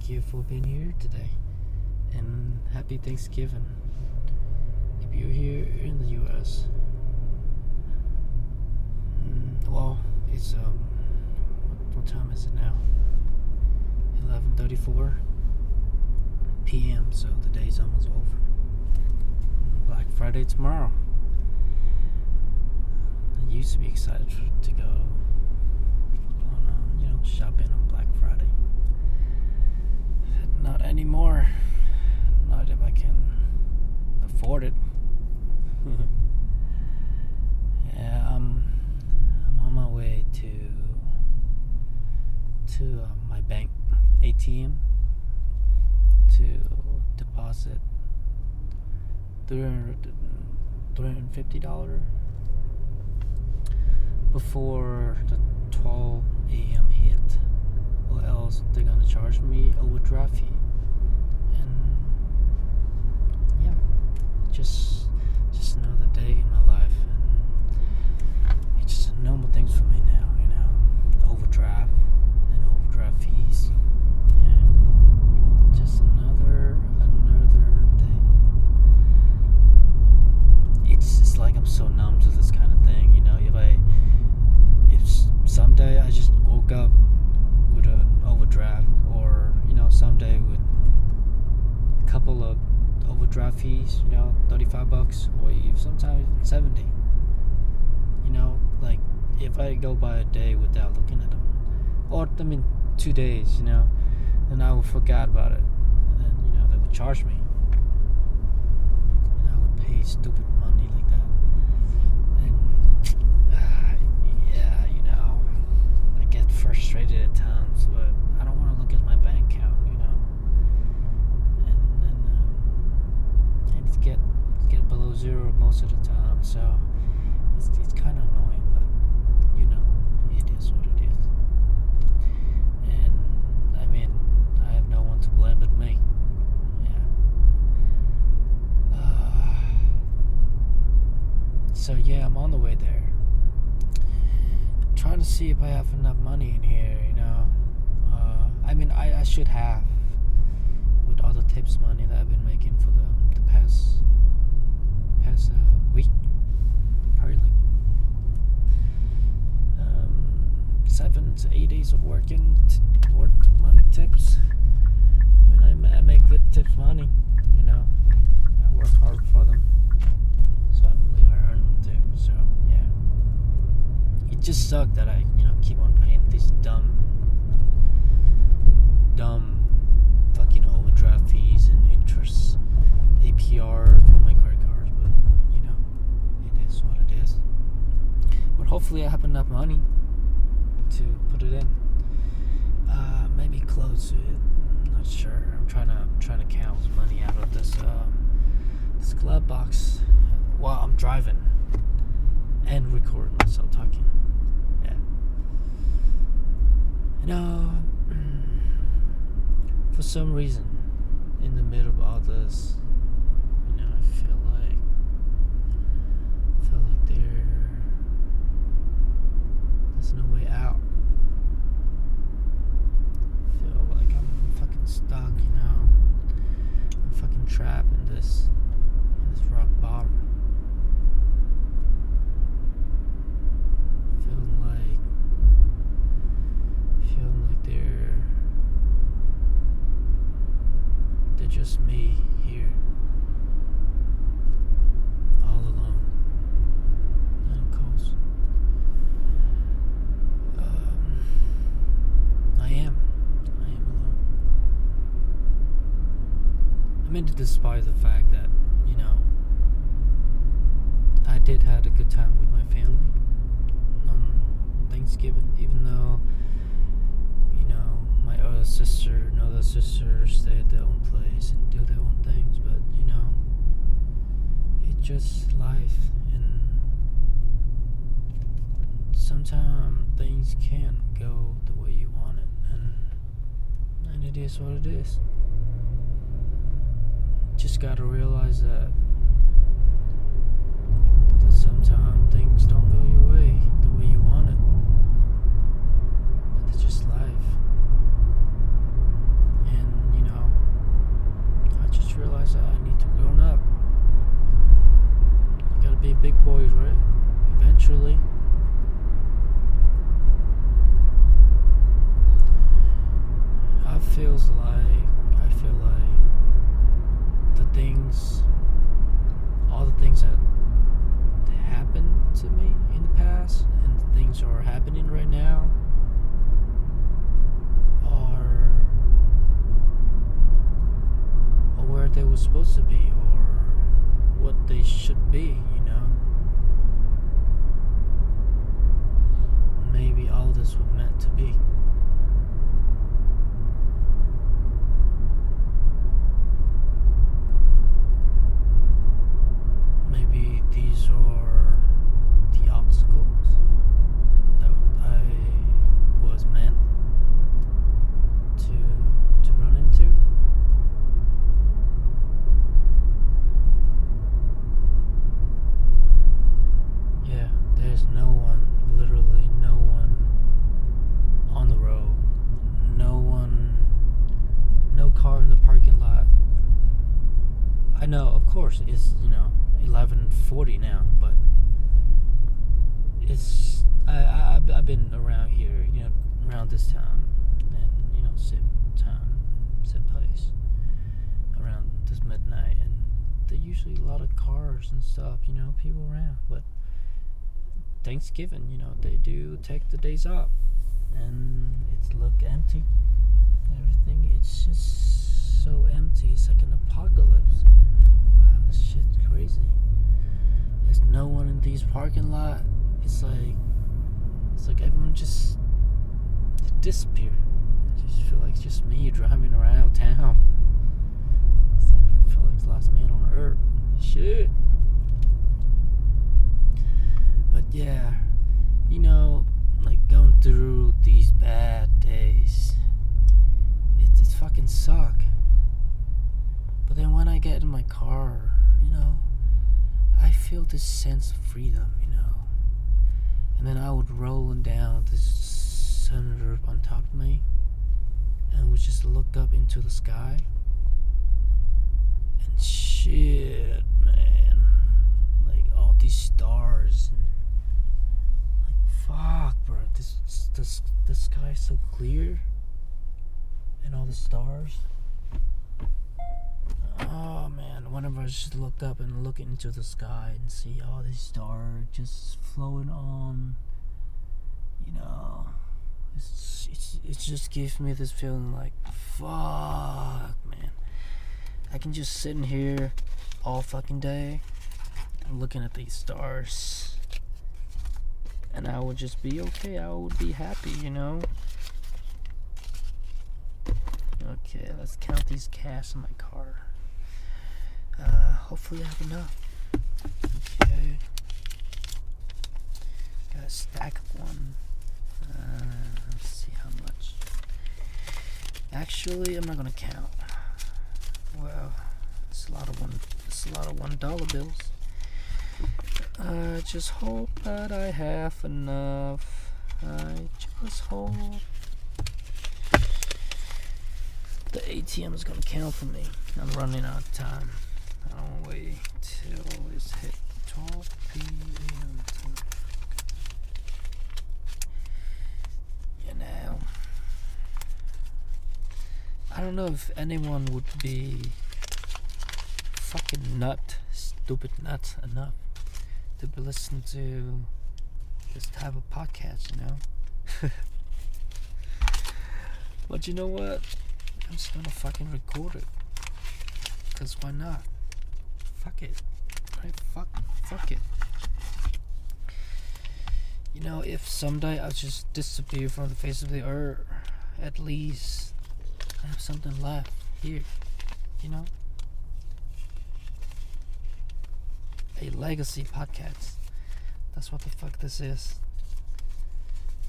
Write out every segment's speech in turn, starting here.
thank you for being here today. And happy Thanksgiving. If you're here in the US, well, it's what time is it now? 11:34 p.m. So the day's almost over. Black Friday tomorrow. I used to be excited to go on, shopping on Black Friday. Not anymore. Not if I can afford it. Yeah, I'm on my way to my bank ATM to deposit $350 before the 12 a.m. hit, or else they're gonna charge me overdraft fee. And yeah, just another day in my life, and it's just normal things for me now. Overdraft fees. Yeah, just another day. It's like I'm so numb to this kind of thing. If someday I just woke up with an overdraft, or someday with a couple of overdraft fees, $35, or even sometimes 70. Like if I go by a day without looking at them, or 2 days, then I would forget about it, and then they would charge me, and I would pay stupid money like that. And I get frustrated at times, but I don't want to look at my bank account, and then and it's get below zero most of the time, so it's kind of annoying, but it is what it is. And I have no one to blame but me. So I'm on the way there. Trying to see if I have enough money in here, I should have, with all the tips money that I've been making for the past week, probably like 7 to 8 days of work money tips. I make good tips money, I work hard for them, so I believe I earn them too. So yeah, it just sucked that I keep on paying these dumb fucking overdraft fees and interest APR from my credit cards, but it is what it is. But hopefully I have enough money to put it in. Maybe close to it. I'm not sure. I'm trying to count money out of this glove box while I'm driving and recording myself talking. Yeah. For some reason, in the middle of all this, I feel like there's no way out. I feel like I'm fucking stuck, I'm fucking trapped in this rock bottom. Feeling like they're just me here, all alone, and of course, I am alone. Despite the fact that I did have a good time with my family on Thanksgiving, even though my other sister and other sisters stay at their own place and do their own things, but it's just life, and sometimes things can't go the way you want it, and it is what it is. Just gotta realize that sometimes things don't go your way the way you want it, but it's just life. And happening right now are where they were supposed to be, or what they should be, Maybe all this was meant to be. Maybe these are the obstacles that I was meant to run into. Yeah, there's no one, literally no one on the road. No car in the parking lot. I know, of course, it's 11:40 now, but it's I've been around here, around this time, and same place, around this midnight, and there's usually a lot of cars and stuff, people around. But Thanksgiving, they do take the days off, and it's look empty. Everything, it's just so empty. It's like an apocalypse. Wow, this shit's crazy. There's no one in these parking lot. It's like everyone just disappeared. I just feel like it's just me driving around town. It's like I feel like it's the last man on earth. Shit. But yeah, like going through these bad days, it's fucking suck. But then when I get in my car, I feel this sense of freedom, And then I would rolling down this sunroof on top of me, and would just look up into the sky. And shit, man. Like all these stars, and fuck, bro. The sky's so clear, and all the stars. Oh man, whenever I just look up and look into the sky and see all these stars just flowing on, it just gives me this feeling like, fuck, man. I can just sit in here all fucking day looking at these stars, and I would just be okay. I would be happy, Okay, let's count these cash in my car. Hopefully I have enough. Okay. Got a stack of one. Let's see how much. Actually, I'm not gonna count. Well, it's a lot of $1 bills. I just hope that I have enough. I just hope the ATM is gonna count for me. I'm running out of time. I'll wait till it's hit 12 p.m. I don't know if anyone would be fucking stupid nuts enough to be listening to this type of podcast, But you know what? I'm just gonna fucking record it. Cause why not? Fuck it. Right? Fuck it. If someday I just disappear from the face of the earth, at least I have something left here. A legacy podcast. That's what the fuck this is.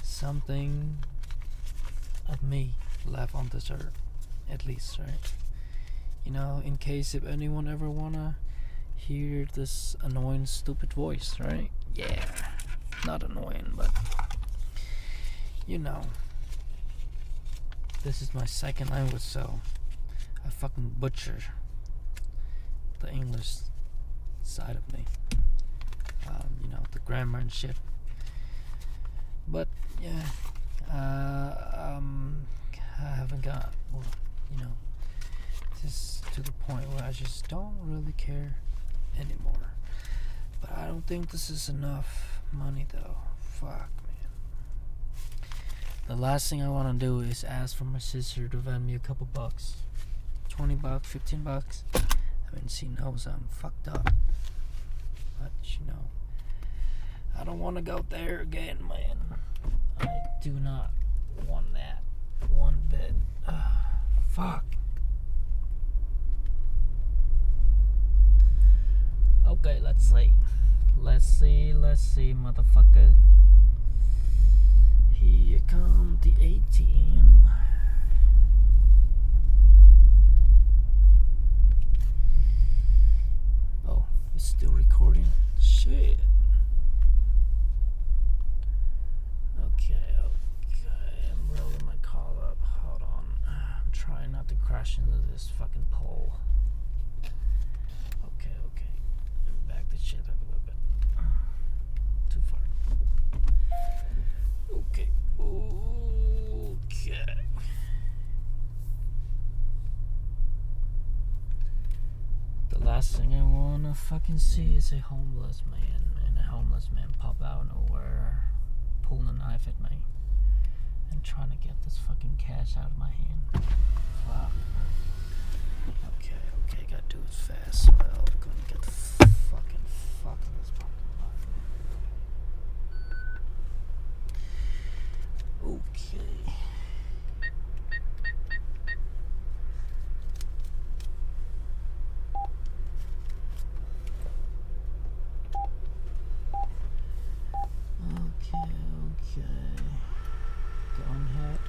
Something of me left on this earth, at least, right? In case if anyone ever wanna hear this annoying, stupid voice, right? Yeah, not annoying, but this is my second language, so I fucking butcher the English side of me. The grammar and shit. But yeah, I haven't got, just to the point where I just don't really care anymore. But I don't think this is enough money though. Fuck, man. The last thing I want to do is ask for my sister to lend me a couple bucks. $20, $15. I mean, she knows I'm fucked up. But, you know, I don't want to go there again, man. I do not want that one bit. Fuck. Okay, let's see. Let's see, motherfucker. Here come the ATM. Oh, it's still recording? Shit. Okay, I'm rolling my call up. Hold on. I'm trying not to crash into this fucking pole. Okay. Back the shit up a little bit. Too far. Okay. The last thing I wanna fucking see is a homeless man. And a homeless man pop out of nowhere, pulling a knife at me, and trying to get this fucking cash out of my hand. Fuck. Okay, gotta do it fast. Well, I'm gonna get the fucking fuck in this fucking life. Okay.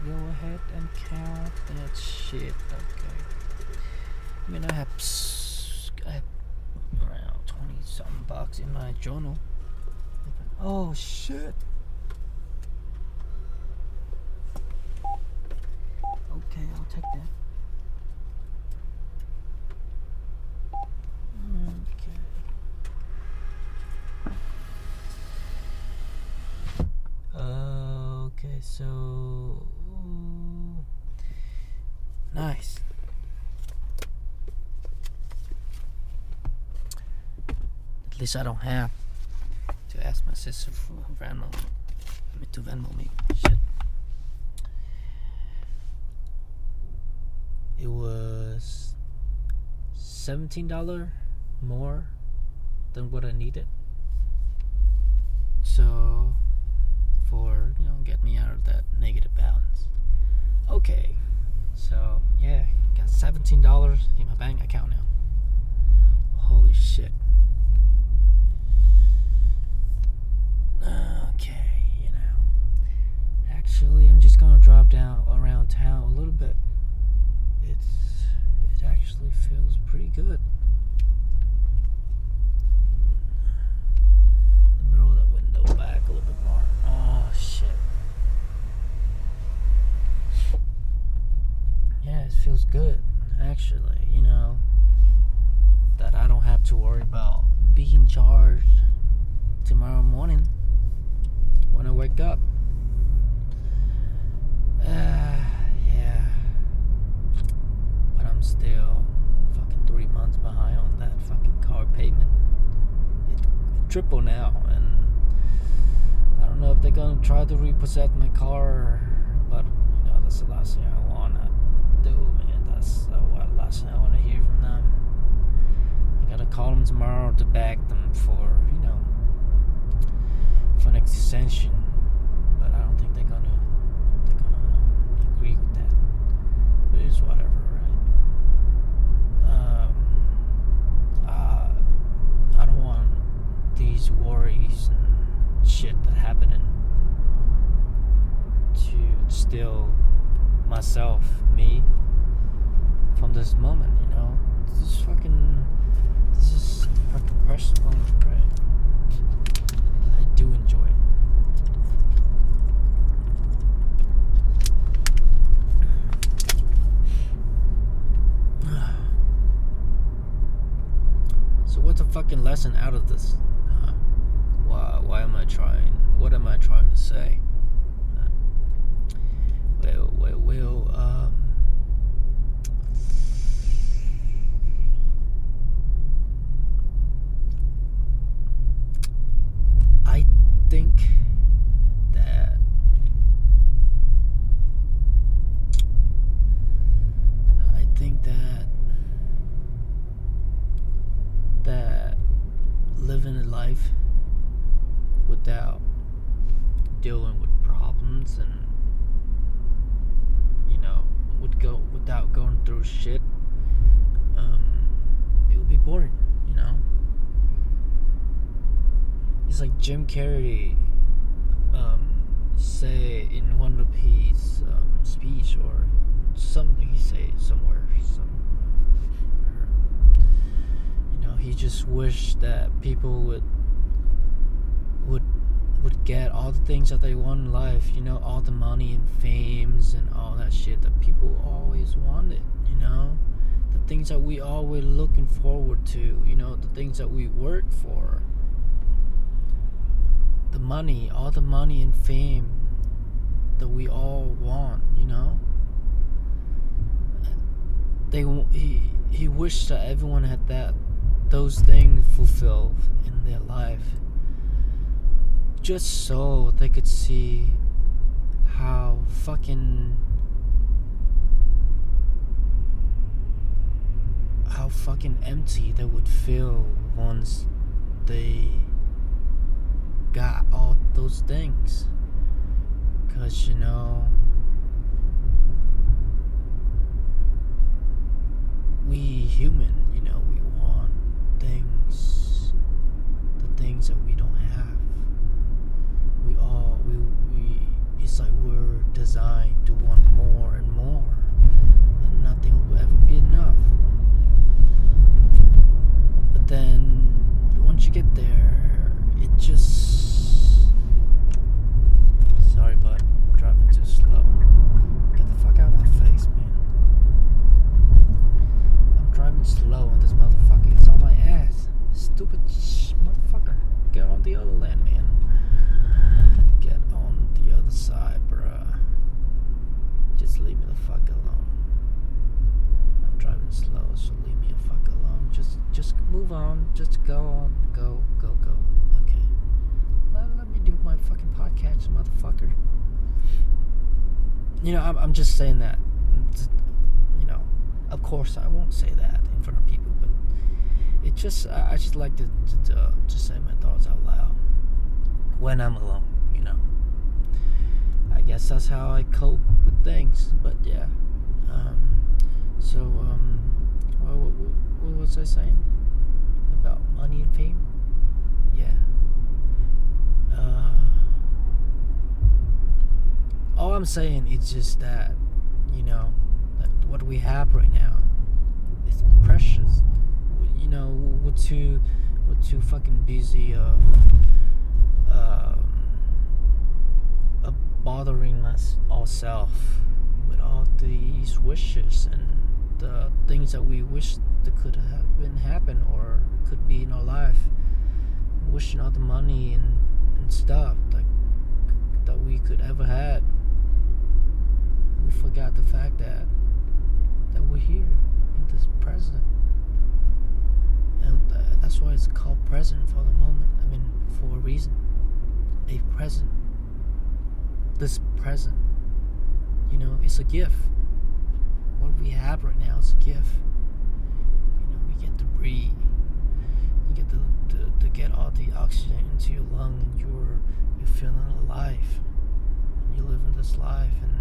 Go ahead and count that shit. Okay. I mean, I have around 20-something bucks in my journal. Oh shit. Okay, I'll take that. Okay, so nice. At least I don't have to ask my sister for to Venmo me. Shit. It was $17 more than what I needed. So for, get me out of that negative balance. Okay. So, yeah, got $17 in my bank account now. Holy shit. Okay, actually, I'm just gonna drive down around town a little bit. It actually feels pretty good. Let me roll that window back a little bit more. Oh shit. Yeah, it feels good, actually, that I don't have to worry about being charged tomorrow morning when I wake up. Yeah. But I'm still fucking 3 months behind on that fucking car payment. It tripled now, and I don't know if they're gonna try to repossess my car, but that's the last thing I wanna do, man. That's the last thing I wanna hear from them. I gotta call them tomorrow to beg them for an extension, but I don't think they're gonna agree with that. But it's whatever, right? I don't want these worries and shit that happening to steal me from this moment. This is fucking personal, right? I do enjoy it. So what's the fucking lesson out of this? Why am I trying? What am I trying to say? I think that live without dealing with problems and without going through shit, it would be boring. It's like Jim Carrey say in one of his speech or something he say somewhere. He just wished that people would get all the things that they want in life. All the money and fames and all that shit that people always wanted. The things that we always looking forward to. The things that we work for. The money, all the money and fame that we all want, He wished that everyone had those things fulfilled in their life, just so they could see how fucking empty they would feel once they got all those things. Because we human, we want things, the things that we don't have. We it's like we're designed to want more and more, and nothing will ever be enough. But then once you get there, it just... Sorry, bud, I'm driving too slow. Get the fuck out of my face, man. I'm driving slow and this motherfucker is on my ass. Stupid motherfucker. Get on the other lane, man. Get on the other side, bruh. Just leave me the fuck alone. I'm driving slow, so leave me the fuck alone. Just move on. Just go on. Go. Okay. Let me do my fucking podcast, motherfucker. I'm just saying that. Of course I won't say that in front of people, but I just like to say my thoughts out loud when I'm alone. I guess that's how I cope with things. But yeah. What was I saying about money and fame? Yeah. All I'm saying is just that, that what we have right now is precious. We're too fucking busy of bothering ourselves with all these wishes and the things that we wish that could have been happen or could be in our life. Wishing all the money and stuff that we could ever had. We forgot the fact that we're here in this present, and that's why it's called present for the moment. For a reason. A present. This present, it's a gift. What we have right now is a gift. We get to breathe. You get to get all the oxygen into your lung, and you're feeling alive. And you live in this life, and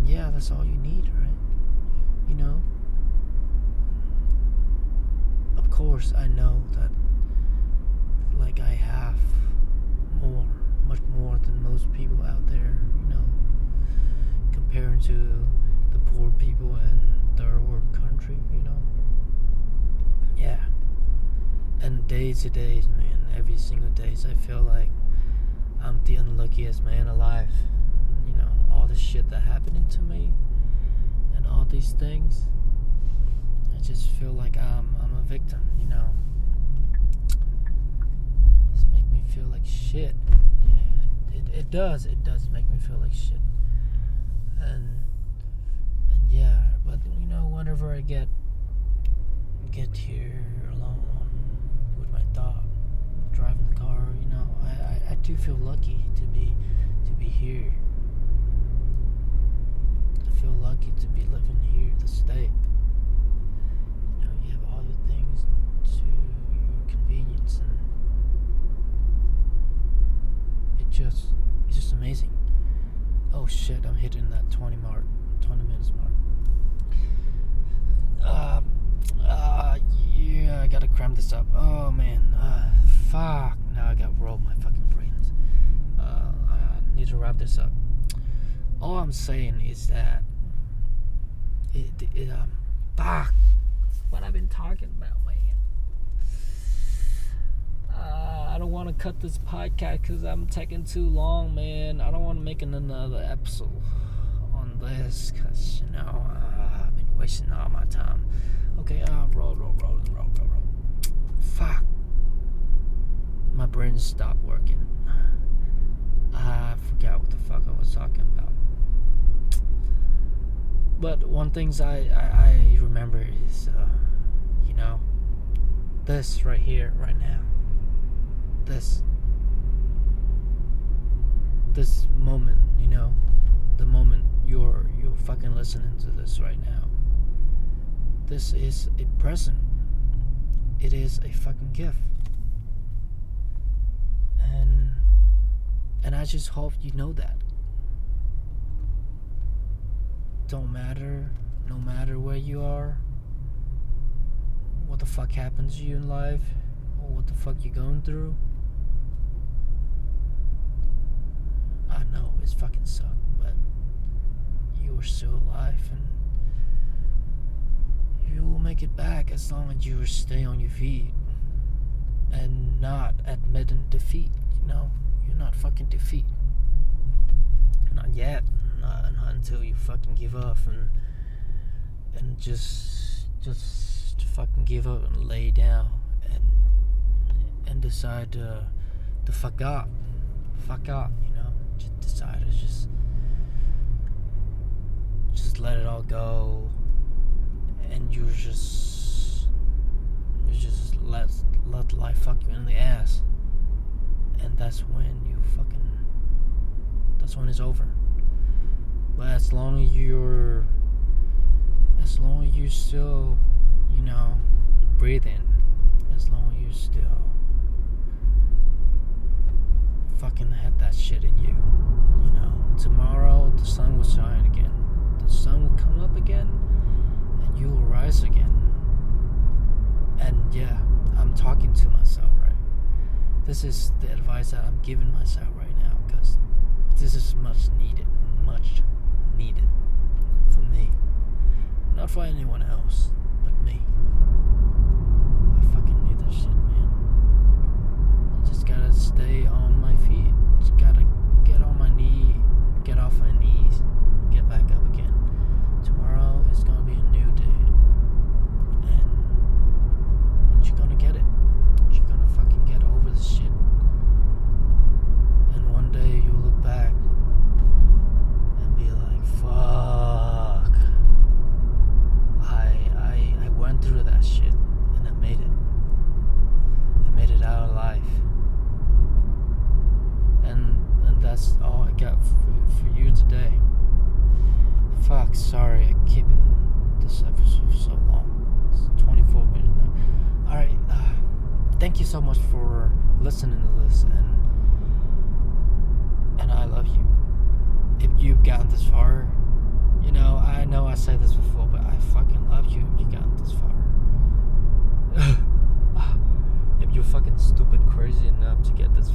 yeah, that's all you need, right? Of course, I know that, like, I have much more than most people out there, comparing to the poor people in third world country, Yeah. And day to day, man, every single day, I feel like I'm the unluckiest man alive. All the shit that happening to me and all these things, I just feel like I'm a victim, It's make me feel like shit. Yeah, it does make me feel like shit. And yeah, but whenever I get here alone with my dog, driving the car, I do feel lucky to be here. I feel lucky to be living here, the state. You have all the things it's just amazing. Oh shit, I'm hitting that 20 minutes mark. Yeah, I gotta cram this up. Oh man, fuck. Now I gotta roll my fucking brains. I need to wrap this up. All I'm saying is that fuck. What I've been talking about, man. I don't want to cut this podcast because I'm taking too long, man. I don't want to make another episode on this because, I've been wasting all my time. Okay, roll. Fuck. My brain stopped working. I forgot what the fuck I was talking about. But one thing I remember is, this right here, right now. This moment, the moment you're fucking listening to this right now. This is a present. It is a fucking gift. And I just hope you know that. Don't matter, no matter where you are, what the fuck happens to you in life, or what the fuck you're going through. I know it's fucking sucked, but you are still alive, and you will make it back as long as you stay on your feet and not admitting defeat. You're not fucking defeat. Not yet. Not until you fucking give up and just fucking give up and lay down and decide to fuck up. Just decide to just let it all go, and you just let life fuck you in the ass, and that's when it's over. But as long as you still, breathing, as long as you still fucking had that shit in you, tomorrow the sun will shine again. The sun will come up again, and you will rise again. And yeah, I'm talking to myself, right? This is the advice that I'm giving myself right now, because this is much needed for me. Not for anyone else, but me. I fucking need this shit, man. I just gotta stay on my feet. Just gotta get off my knees, and get back up again. Tomorrow is gonna be a new day. And you're gonna get it. You're gonna fucking get over this shit. And one day you'll look back and be like, fuck, I went through that shit and I made it out alive. And that's all I got for you today. Fuck, sorry I keep this episode so long. It's 24 minutes now. Alright, thank you so much for listening to this, and I love you. If you've gotten this far, I know I said this before, but I fucking love you if you got this far. If you're fucking stupid crazy enough to get this